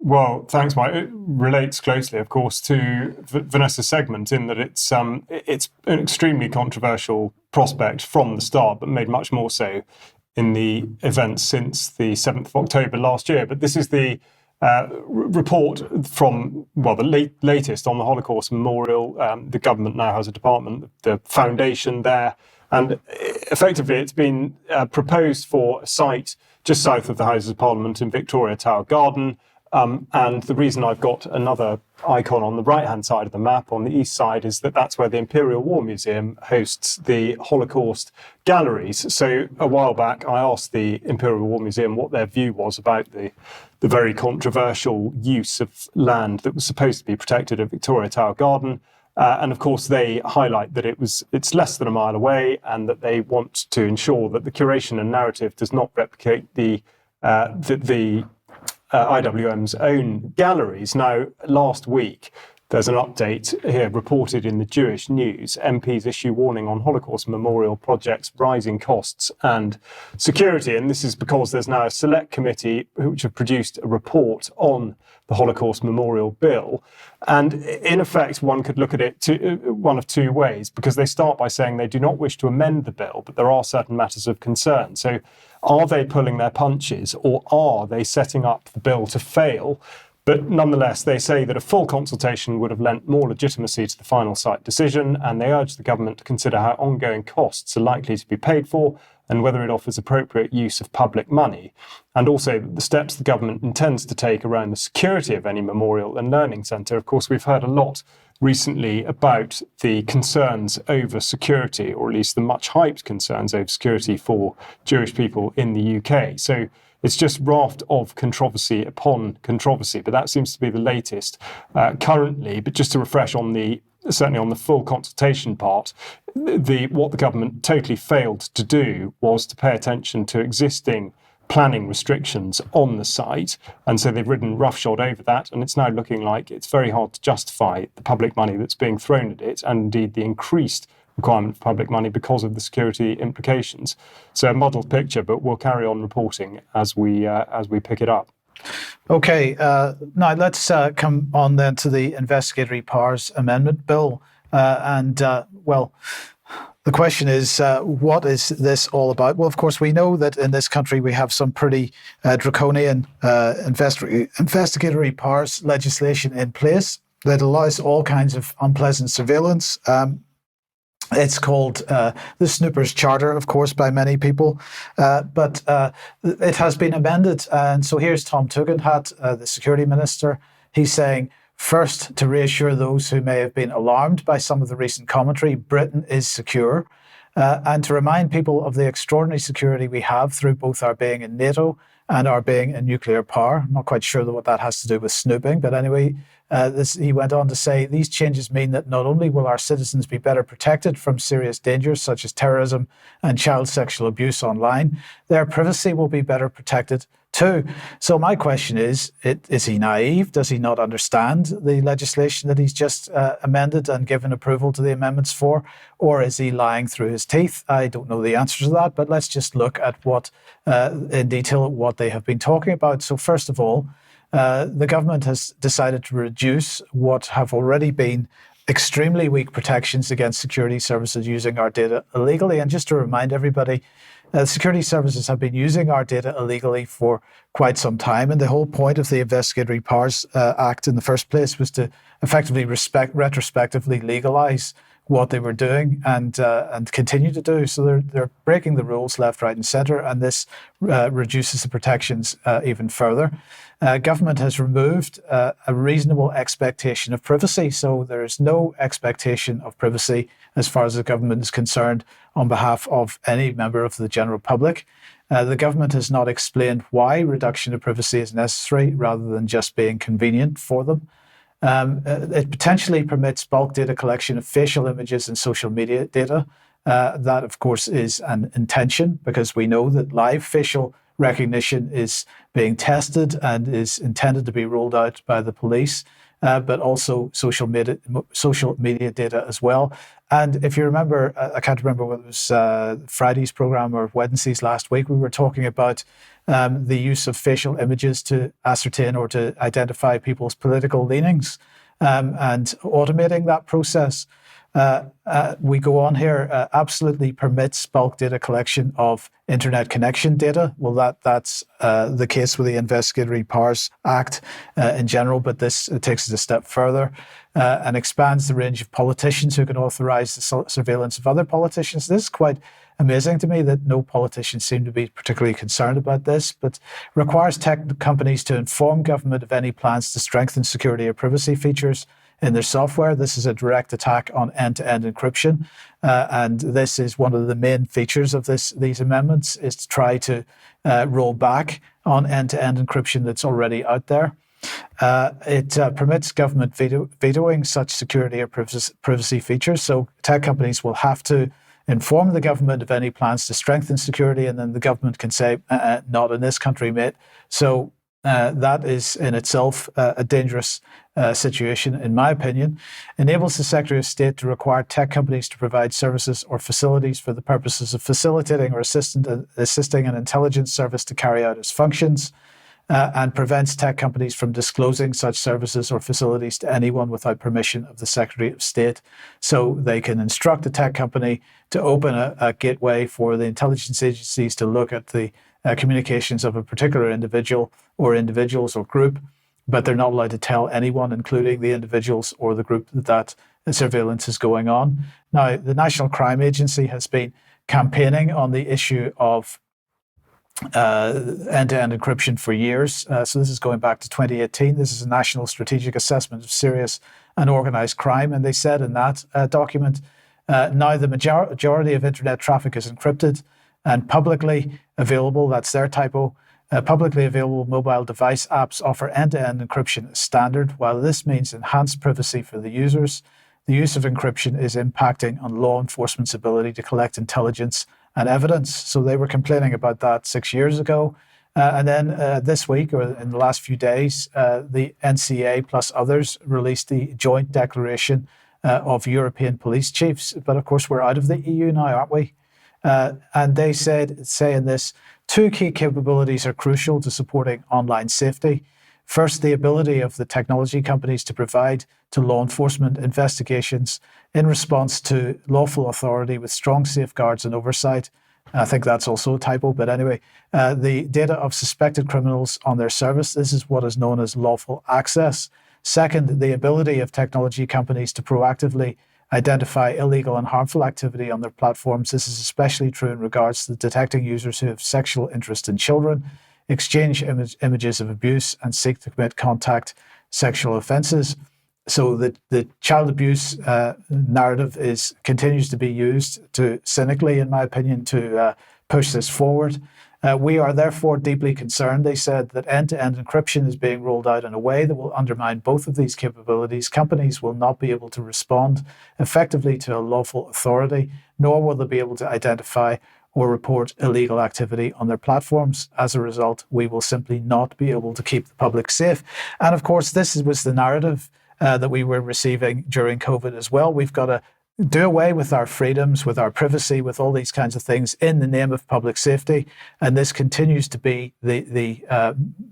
Well, thanks, Mike. It relates closely, of course, to Vanessa's segment in that it's an extremely controversial prospect from the start, but made much more so in the events since the 7th of October last year. But this is the report from, the latest on the Holocaust Memorial. The government now has a department, the foundation there, and effectively it's been proposed for a site just south of the Houses of Parliament in Victoria Tower Garden. And the reason I've got another icon on the right-hand side of the map on the east side is that that's where the Imperial War Museum hosts the Holocaust galleries. So a while back, I asked the Imperial War Museum what their view was about the very controversial use of land that was supposed to be protected at Victoria Tower Garden. And of course, they highlight that it's less than a mile away and that they want to ensure that the curation and narrative does not replicate the IWM's own galleries. Now, last week, there's an update here reported in the Jewish News. MPs issue warning on Holocaust Memorial projects, rising costs and security. And this is because there's now a select committee which have produced a report on the Holocaust Memorial Bill. And in effect, one could look at it one of two ways, because they start by saying they do not wish to amend the bill, but there are certain matters of concern. So are they pulling their punches, or are they setting up the bill to fail? But nonetheless, they say that a full consultation would have lent more legitimacy to the final site decision, and they urge the government to consider how ongoing costs are likely to be paid for and whether it offers appropriate use of public money, and also the steps the government intends to take around the security of any memorial and learning centre. Of course, we've heard a lot recently about the concerns over security, or at least the much hyped concerns over security for Jewish people in the UK. So it's just raft of controversy upon controversy, but that seems to be the latest currently. But just to refresh certainly on the full consultation part, what the government totally failed to do was to pay attention to existing planning restrictions on the site. And so they've ridden roughshod over that. And it's now looking like it's very hard to justify the public money that's being thrown at it, and indeed the increased requirement for public money because of the security implications. So a muddled picture, but we'll carry on reporting as we pick it up. Okay, now let's come on then to the Investigatory Powers Amendment Bill. The question is, what is this all about? Well, of course, we know that in this country we have some pretty draconian investigatory powers legislation in place that allows all kinds of unpleasant surveillance. It's called the Snooper's Charter, of course, by many people, but it has been amended. And so here's Tom Tugendhat, the Security Minister. He's saying, first, to reassure those who may have been alarmed by some of the recent commentary, Britain is secure, and to remind people of the extraordinary security we have through both our being in NATO and our being a nuclear power. I'm not quite sure what that has to do with snooping, but anyway, he went on to say, these changes mean that not only will our citizens be better protected from serious dangers such as terrorism and child sexual abuse online, their privacy will be better protected too. So my question is he naive? Does he not understand the legislation that he's just amended and given approval to the amendments for? Or is he lying through his teeth? I don't know the answer to that, but let's just look at in detail what they have been talking about. So first of all, the government has decided to reduce what have already been extremely weak protections against security services using our data illegally. And just to remind everybody, security services have been using our data illegally for quite some time. And the whole point of the Investigatory Powers Act in the first place was to effectively retrospectively legalise what they were doing and continue to do. So they're breaking the rules left, right and centre, and this reduces the protections even further. Government has removed a reasonable expectation of privacy. So there is no expectation of privacy as far as the government is concerned on behalf of any member of the general public. The government has not explained why reduction of privacy is necessary rather than just being convenient for them. It potentially permits bulk data collection of facial images and social media data. That, of course, is an intention, because we know that live facial recognition is being tested and is intended to be rolled out by the police, but also social media data as well. And if you remember, I can't remember whether it was Friday's program or Wednesday's last week, we were talking about the use of facial images to ascertain or to identify people's political leanings, and automating that process. We go on here, absolutely permits bulk data collection of internet connection data. Well, that's the case with the Investigatory Powers Act in general, but this takes it a step further and expands the range of politicians who can authorize the surveillance of other politicians. This is quite amazing to me that no politicians seem to be particularly concerned about this, but requires tech companies to inform government of any plans to strengthen security or privacy features in their software. This is a direct attack on end-to-end encryption, and this is one of the main features of these amendments, is to try to roll back on end-to-end encryption that's already out there. It permits government vetoing such security or privacy features. So tech companies will have to inform the government of any plans to strengthen security, and then the government can say, not in this country, mate. So that is in itself a dangerous situation, in my opinion. Enables the Secretary of State to require tech companies to provide services or facilities for the purposes of facilitating or assisting an intelligence service to carry out its functions, and prevents tech companies from disclosing such services or facilities to anyone without permission of the Secretary of State. So they can instruct a tech company to open a gateway for the intelligence agencies to look at the communications of a particular individual or individuals or group, but they're not allowed to tell anyone, including the individuals or the group, that surveillance is going on. Now, the National Crime Agency has been campaigning on the issue of end-to-end encryption for years. So this is going back to 2018. This is a National Strategic Assessment of Serious and Organised Crime. And they said in that document, now the majority of internet traffic is encrypted and publicly available. That's their typo. Publicly available mobile device apps offer end-to-end encryption as standard. While this means enhanced privacy for the users, the use of encryption is impacting on law enforcement's ability to collect intelligence and evidence. So they were complaining about that 6 years ago. And then this week, or in the last few days, the NCA plus others released the joint declaration of European police chiefs. But of course, we're out of the EU now, aren't we? And they say in this, two key capabilities are crucial to supporting online safety. First, the ability of the technology companies to provide to law enforcement investigations in response to lawful authority with strong safeguards and oversight. I think that's also a typo, but anyway, the data of suspected criminals on their service. This is what is known as lawful access. Second, the ability of technology companies to proactively identify illegal and harmful activity on their platforms. This is especially true in regards to detecting users who have sexual interest in children, exchange images of abuse, and seek to commit contact sexual offences. So the child abuse narrative continues to be used to cynically, in my opinion, to push this forward. We are therefore deeply concerned, they said, that end-to-end encryption is being rolled out in a way that will undermine both of these capabilities. Companies will not be able to respond effectively to a lawful authority, nor will they be able to identify or report illegal activity on their platforms. As a result, we will simply not be able to keep the public safe. And of course, this was the narrative that we were receiving during COVID as well. We've got to do away with our freedoms, with our privacy, with all these kinds of things in the name of public safety. And this continues to be the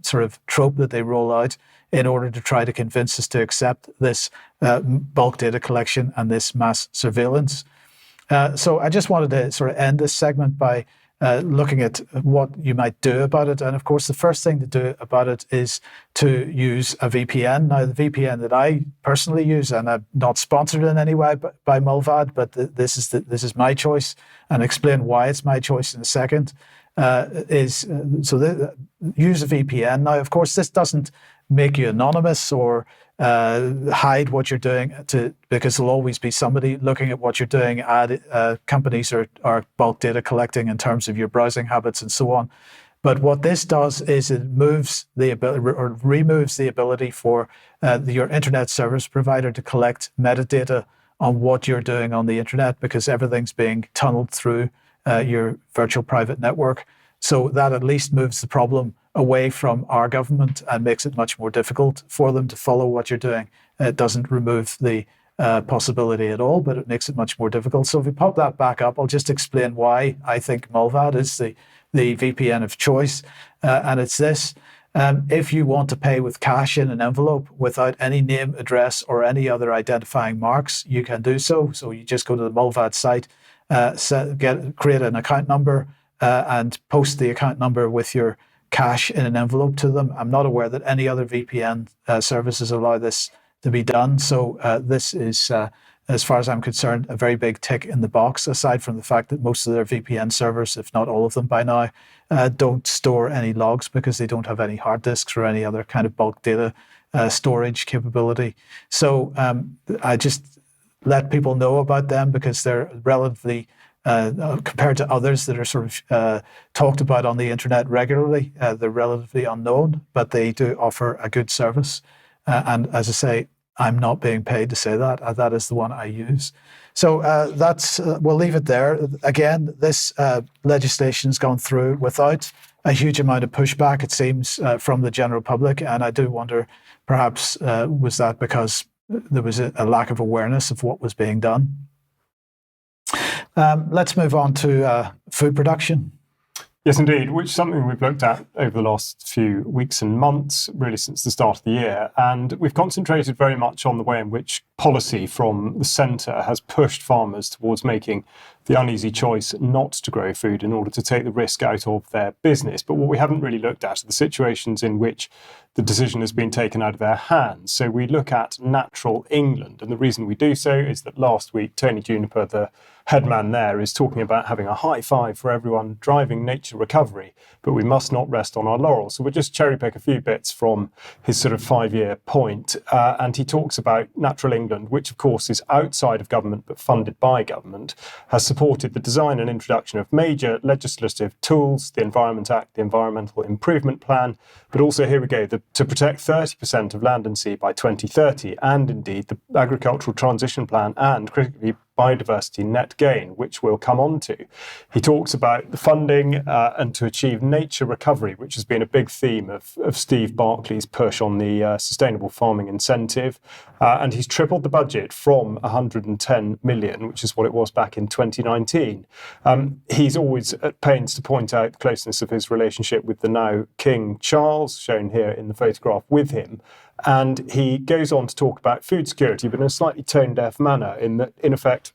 sort of trope that they roll out in order to try to convince us to accept this bulk data collection and this mass surveillance. So I just wanted to sort of end this segment by looking at what you might do about it. And of course, the first thing to do about it is to use a VPN. Now, the VPN that I personally use, and I'm not sponsored in any way by Mulvad, but this is my choice, and explain why it's my choice in a second, use a VPN. Now, of course, this doesn't make you anonymous or hide what you're doing, because there'll always be somebody looking at what you're doing. Companies are bulk data collecting in terms of your browsing habits and so on. But what this does is it removes the ability for your internet service provider to collect metadata on what you're doing on the internet, because everything's being tunneled through your virtual private network. So that at least moves the problem away from our government and makes it much more difficult for them to follow what you're doing. It doesn't remove the possibility at all, but it makes it much more difficult. So if we pop that back up, I'll just explain why I think Mulvad is the VPN of choice. And it's this. If you want to pay with cash in an envelope without any name, address, or any other identifying marks, you can do so. So you just go to the Mulvad site, create an account number, and post the account number with your cash in an envelope to them. I'm not aware that any other VPN services allow this to be done. So this is, as far as I'm concerned, a very big tick in the box, aside from the fact that most of their VPN servers, if not all of them by now, don't store any logs because they don't have any hard disks or any other kind of bulk data storage capability. So I just let people know about them because they're relatively, compared to others that are sort of talked about on the internet regularly, they're relatively unknown, but they do offer a good service. And as I say, I'm not being paid to say that. That is the one I use. So we'll leave it there. Again, this legislation has gone through without a huge amount of pushback, it seems, from the general public. And I do wonder, perhaps, was that because there was a lack of awareness of what was being done? Let's move on to food production. Yes, indeed, which is something we've looked at over the last few weeks and months, really since the start of the year. And we've concentrated very much on the way in which policy from the centre has pushed farmers towards making the uneasy choice not to grow food in order to take the risk out of their business. But what we haven't really looked at are the situations in which the decision has been taken out of their hands. So we look at Natural England. And the reason we do so is that last week, Tony Juniper, the headman there, is talking about having a high five for everyone driving nature recovery, but we must not rest on our laurels. So we'll just cherry pick a few bits from his sort of 5-year point. And he talks about Natural England, which of course is outside of government but funded by government, has supported the design and introduction of major legislative tools, the Environment Act, the Environmental Improvement Plan, but also, here we go, to protect 30% of land and sea by 2030, and indeed the Agricultural Transition Plan and, critically, biodiversity net gain, which we'll come on to. He talks about the funding and to achieve nature recovery, which has been a big theme of Steve Barclay's push on the sustainable farming incentive. And he's tripled the budget from 110 million, which is what it was back in 2019. He's always at pains to point out the closeness of his relationship with the now King Charles, shown here in the photograph with him. And he goes on to talk about food security, but in a slightly tone-deaf manner, in that, in effect,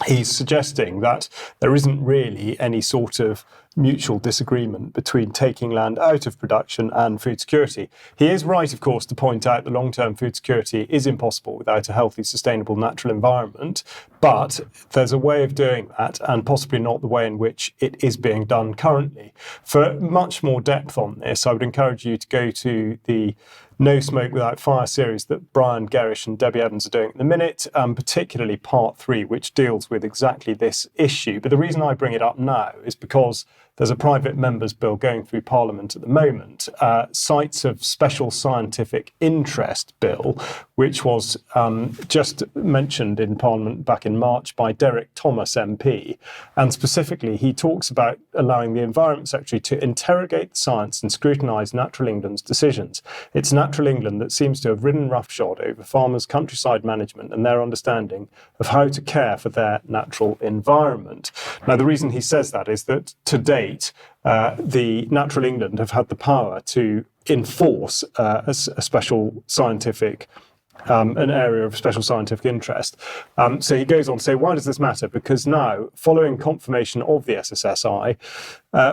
he's suggesting that there isn't really any sort of mutual disagreement between taking land out of production and food security. He is right, of course, to point out that long-term food security is impossible without a healthy, sustainable natural environment, but there's a way of doing that, and possibly not the way in which it is being done currently. For much more depth on this, I would encourage you to go to the No Smoke Without Fire series that Brian Gerrish and Debbie Evans are doing at the minute, particularly part 3, which deals with exactly this issue. But the reason I bring it up now is because there's a private member's bill going through Parliament at the moment, Sites of Special Scientific Interest Bill, which was just mentioned in Parliament back in March by Derek Thomas MP. And specifically, he talks about allowing the Environment Secretary to interrogate the science and scrutinise Natural England's decisions. It's Natural England that seems to have ridden roughshod over farmers' countryside management and their understanding of how to care for their natural environment. Now, the reason he says that is that to date, the Natural England have had the power to enforce a special scientific an area of special scientific interest. So he goes on to say, why does this matter? Because now, following confirmation of the SSSI,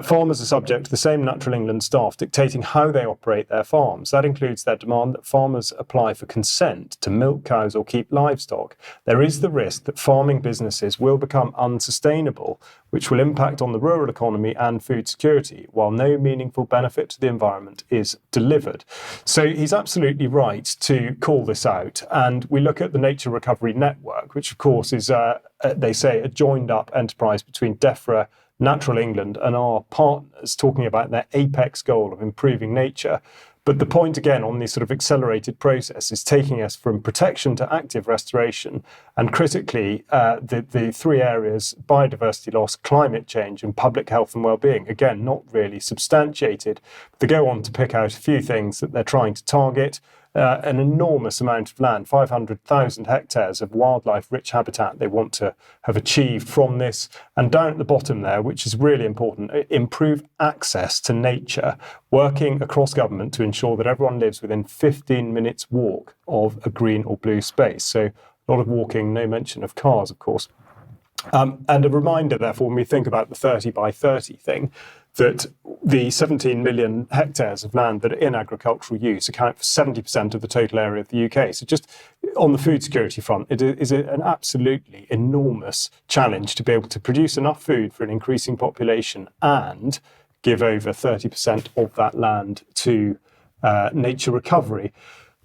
farmers are subject to the same Natural England staff dictating how they operate their farms. That includes their demand that farmers apply for consent to milk cows or keep livestock. There is the risk that farming businesses will become unsustainable, which will impact on the rural economy and food security, while no meaningful benefit to the environment is delivered. So he's absolutely right to call this out. And we look at the Nature Recovery Network, which of course is, they say, a joined up enterprise between DEFRA, Natural England and our partners, talking about their apex goal of improving nature. But the point, again, on this sort of accelerated process is taking us from protection to active restoration. And critically, the three areas, biodiversity loss, climate change, and public health and well-being, again, not really substantiated. They go on to pick out a few things that they're trying to target. An enormous amount of land, 500,000 hectares of wildlife-rich habitat they want to have achieved from this. And down at the bottom there, which is really important, improve access to nature, working across government to ensure that everyone lives within 15 minutes walk of a green or blue space. So a lot of walking, no mention of cars, of course. And a reminder, therefore, when we think about the 30 by 30 thing, that the 17 million hectares of land that are in agricultural use account for 70% of the total area of the UK. So just on the food security front, it is an absolutely enormous challenge to be able to produce enough food for an increasing population and give over 30% of that land to nature recovery.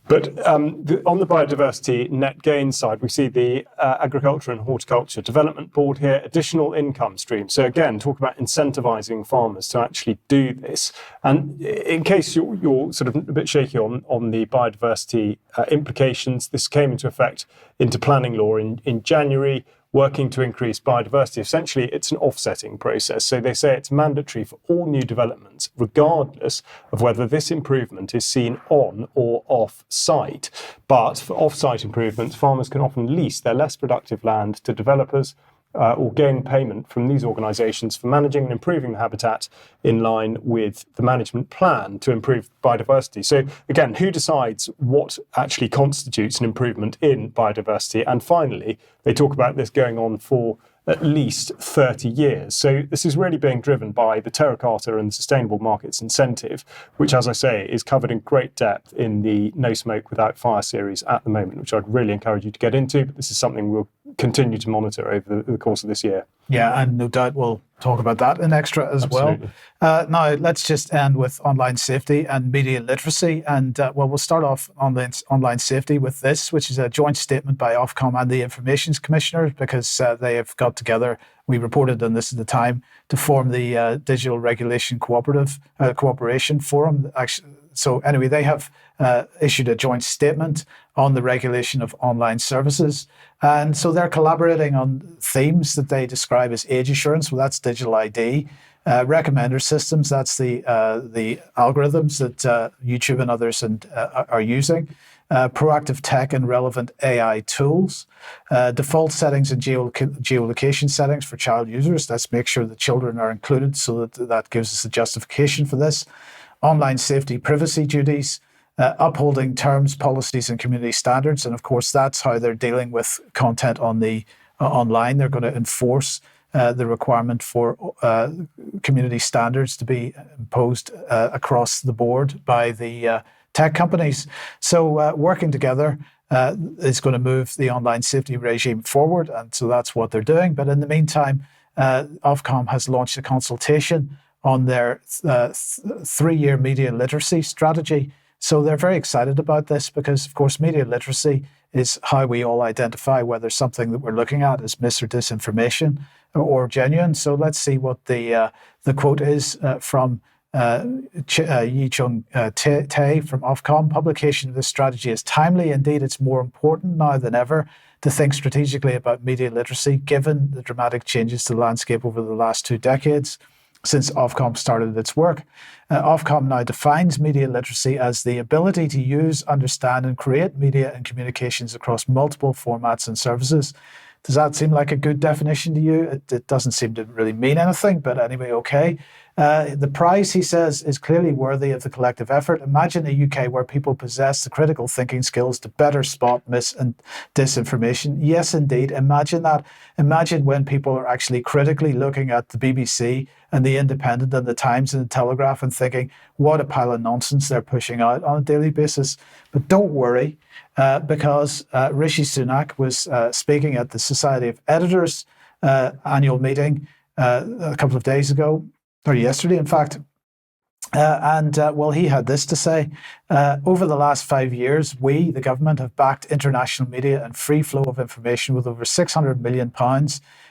But on the biodiversity net gain side, we see the Agriculture and Horticulture Development Board here, additional income streams. So again, talk about incentivising farmers to actually do this. And in case you're sort of a bit shaky on the biodiversity implications, this came into effect into planning law in January, working to increase biodiversity. Essentially, it's an offsetting process. So they say it's mandatory for all new developments, regardless of whether this improvement is seen on or off site. But for off-site improvements, farmers can often lease their less productive land to developers or gain payment from these organisations for managing and improving the habitat in line with the management plan to improve biodiversity. So again, who decides what actually constitutes an improvement in biodiversity? And finally, they talk about this going on for at least 30 years. So this is really being driven by the Terra Carta and the Sustainable Markets Incentive, which, as I say, is covered in great depth in the No Smoke Without Fire series at the moment, which I'd really encourage you to get into. But this is something we'll continue to monitor over the course of this year. Yeah, and no doubt we'll talk about that in extra as Absolutely. well. Now, let's just end with online safety and media literacy. And we'll start off on online safety with this, which is a joint statement by Ofcom and the Information Commissioners, because they have got together, we reported on this at the time, to form the Digital Regulation Cooperation Forum. So anyway, they have issued a joint statement on the regulation of online services. And so they're collaborating on themes that they describe as age assurance. Well, that's digital ID. Recommender systems, that's the algorithms that YouTube and others are using. Proactive tech and relevant AI tools. Default settings and geolocation settings for child users. Let's make sure the children are included so that gives us a justification for this. Online safety privacy duties. Upholding terms, policies, and community standards. And of course, that's how they're dealing with content on the online. They're going to enforce the requirement for community standards to be imposed across the board by the tech companies. So working together is going to move the online safety regime forward. And so that's what they're doing. But in the meantime, Ofcom has launched a consultation on their 3-year media literacy strategy. So they're very excited about this because, of course, media literacy is how we all identify whether something that we're looking at is mis or disinformation or genuine. So let's see what the quote is from Yi-Chung Tae from Ofcom. Publication of this strategy is timely. Indeed, it's more important now than ever to think strategically about media literacy, given the dramatic changes to the landscape over the last 2 decades. Since Ofcom started its work. Ofcom now defines media literacy as the ability to use, understand, and create media and communications across multiple formats and services. Does that seem like a good definition to you? It doesn't seem to really mean anything, but anyway, okay. The prize, he says, is clearly worthy of the collective effort. Imagine a UK where people possess the critical thinking skills to better spot mis and disinformation. Yes, indeed. Imagine that. Imagine when people are actually critically looking at the BBC and the Independent and the Times and the Telegraph and thinking, what a pile of nonsense they're pushing out on a daily basis. But don't worry, because Rishi Sunak was speaking at the Society of Editors annual meeting a couple of days ago, or yesterday, in fact, Well, he had this to say. Over the last 5 years, we, the government, have backed international media and free flow of information with over £600 million.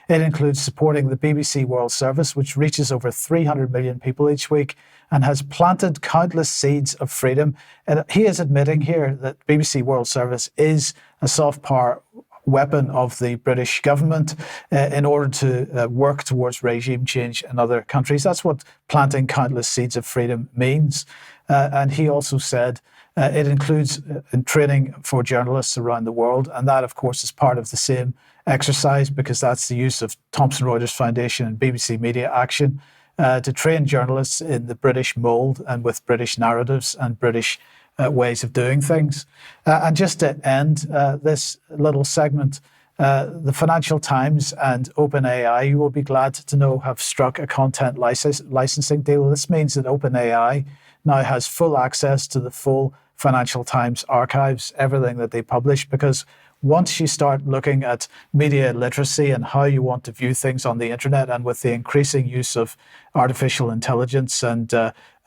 It includes supporting the BBC World Service, which reaches over 300 million people each week and has planted countless seeds of freedom. And he is admitting here that BBC World Service is a soft power weapon of the British government in order to work towards regime change in other countries. That's what planting countless seeds of freedom means. And he also said it includes in training for journalists around the world. And that, of course, is part of the same exercise, because that's the use of Thomson Reuters Foundation and BBC Media Action to train journalists in the British mould and with British narratives and British ways of doing things. And just to end this little segment, the Financial Times and OpenAI, you will be glad to know, have struck a content licensing deal. This means that OpenAI now has full access to the full Financial Times archives, everything that they publish, because once you start looking at media literacy and how you want to view things on the internet, and with the increasing use of artificial intelligence and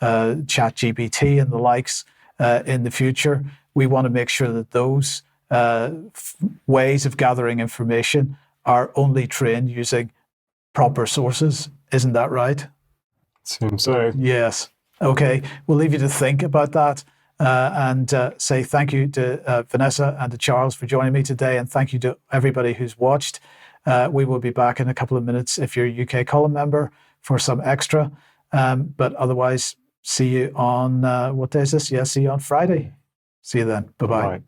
ChatGPT and the likes in the future, we want to make sure that those ways of gathering information are only trained using proper sources. Isn't that right? Seems so. Yes. Okay. We'll leave you to think about that. And say thank you to Vanessa and to Charles for joining me today. And thank you to everybody who's watched. We will be back in a couple of minutes if you're a UK column member for some extra. But otherwise, see you on, what day is this? Yeah, see you on Friday. See you then. Bye-bye. Right.